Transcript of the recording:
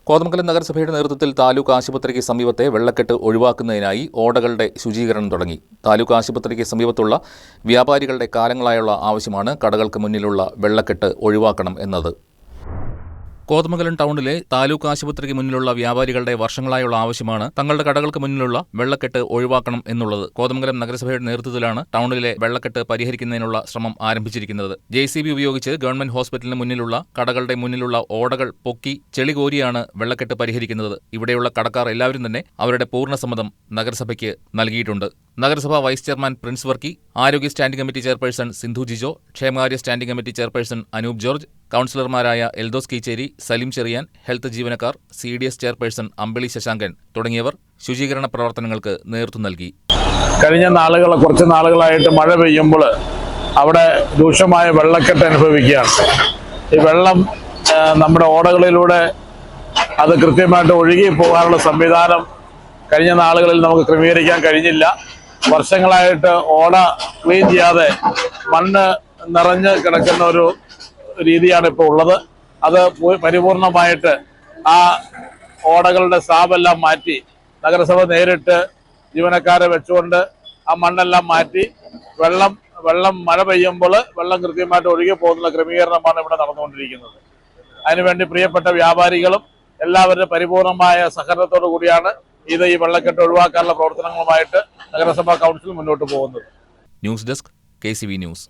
കോതമംഗലം നഗരസഭയുടെ നേതൃത്വത്തിൽ താലൂക്ക് ആശുപത്രിക്ക് സമീപത്തെ വെള്ളക്കെട്ട് ഒഴിവാക്കുന്നതിനായി ഓടകളുടെ ശുചീകരണം തുടങ്ങി. താലൂക്ക് ആശുപത്രിക്ക് സമീപത്തുള്ള വ്യാപാരികളുടെ കാലങ്ങളായുള്ള ആവശ്യമാണ് കടകൾക്ക് മുന്നിലുള്ള വെള്ളക്കെട്ട് ഒഴിവാക്കണം എന്നത്. കോതമംഗലം ടൗണിലെ താലൂക്ക് ആശുപത്രിക്ക് മുന്നിലുള്ള വ്യാപാരികളുടെ വർഷങ്ങളായുള്ള ആവശ്യമാണ് തങ്ങളുടെ കടകൾക്ക് മുന്നിലുള്ള വെള്ളക്കെട്ട് ഒഴിവാക്കണം എന്നുള്ളത്. കോതമംഗലം നഗരസഭയുടെ നേതൃത്വത്തിലാണ് ടൗണിലെ വെള്ളക്കെട്ട് പരിഹരിക്കുന്നതിനുള്ള ശ്രമം ആരംഭിച്ചിരിക്കുന്നത്. JCB ഉപയോഗിച്ച് ഗവൺമെന്റ് ഹോസ്പിറ്റലിന് മുന്നിലുള്ള കടകളുടെ മുന്നിലുള്ള ഓടകൾ പൊക്കി ചെളി കോരിയാണ് വെള്ളക്കെട്ട് പരിഹരിക്കുന്നത്. ഇവിടെയുള്ള കടക്കാർ എല്ലാവരും തന്നെ അവരുടെ പൂർണ്ണസമ്മതം നഗരസഭയ്ക്ക് നൽകിയിട്ടുണ്ട്. നഗരസഭാ വൈസ് ചെയർമാൻ പ്രിൻസ് വർക്കി, ആരോഗ്യ standing committee chairperson Sindhu Jijo, ക്ഷേമകാര്യ standing committee chairperson Anoop George, കൗൺസിലർമാരായ എൽദോസ് കീച്ചേരി, സലിം ചെറിയാൻ, ഹെൽത്ത് ജീവനക്കാർ, CDS ചെയർപേഴ്സൺ അമ്പിളി ശശാങ്കൻ തുടങ്ങിയവർ ശുചീകരണ പ്രവർത്തനങ്ങൾക്ക് നേതൃത്വം നൽകി. കഴിഞ്ഞ കുറച്ച് നാളുകളായിട്ട് മഴ പെയ്യുമ്പോൾ അവിടെ രൂക്ഷമായ വെള്ളക്കെട്ട് അനുഭവിക്കുകയാണ്. ഈ വെള്ളം നമ്മുടെ ഓടകളിലൂടെ അത് കൃത്യമായിട്ട് ഒഴുകി പോകാനുള്ള സംവിധാനം കഴിഞ്ഞ നാളുകളിൽ നമുക്ക് ക്രമീകരിക്കാൻ കഴിഞ്ഞില്ല. വർഷങ്ങളായിട്ട് ഓട ക്ലീൻ ചെയ്യാതെ മണ്ണ് നിറഞ്ഞ് കിടക്കുന്ന ഒരു രീതിയാണ് ഇപ്പോൾ ഉള്ളത്. അത് പരിപൂർണമായിട്ട് ആ ഓടകളുടെ സ്ലാബെല്ലാം മാറ്റി നഗരസഭ നേരിട്ട് ജീവനക്കാരെ വെച്ചുകൊണ്ട് ആ മണ്ണെല്ലാം മാറ്റി വെള്ളം മഴ പെയ്യുമ്പോൾ വെള്ളം കൃത്യമായിട്ട് ഒഴുകി പോകുന്ന ക്രമീകരണമാണ് ഇവിടെ നടന്നുകൊണ്ടിരിക്കുന്നത്. അതിനുവേണ്ടി പ്രിയപ്പെട്ട വ്യാപാരികളും എല്ലാവരുടെ പരിപൂർണമായ സഹകരണത്തോടു കൂടിയാണ് ഈ വെള്ളക്കെട്ട് ഒഴിവാക്കാനുള്ള പ്രവർത്തനങ്ങളുമായിട്ട് നഗരസഭാ കൗൺസിൽ മുന്നോട്ട് പോകുന്നത്. News desk KCV news.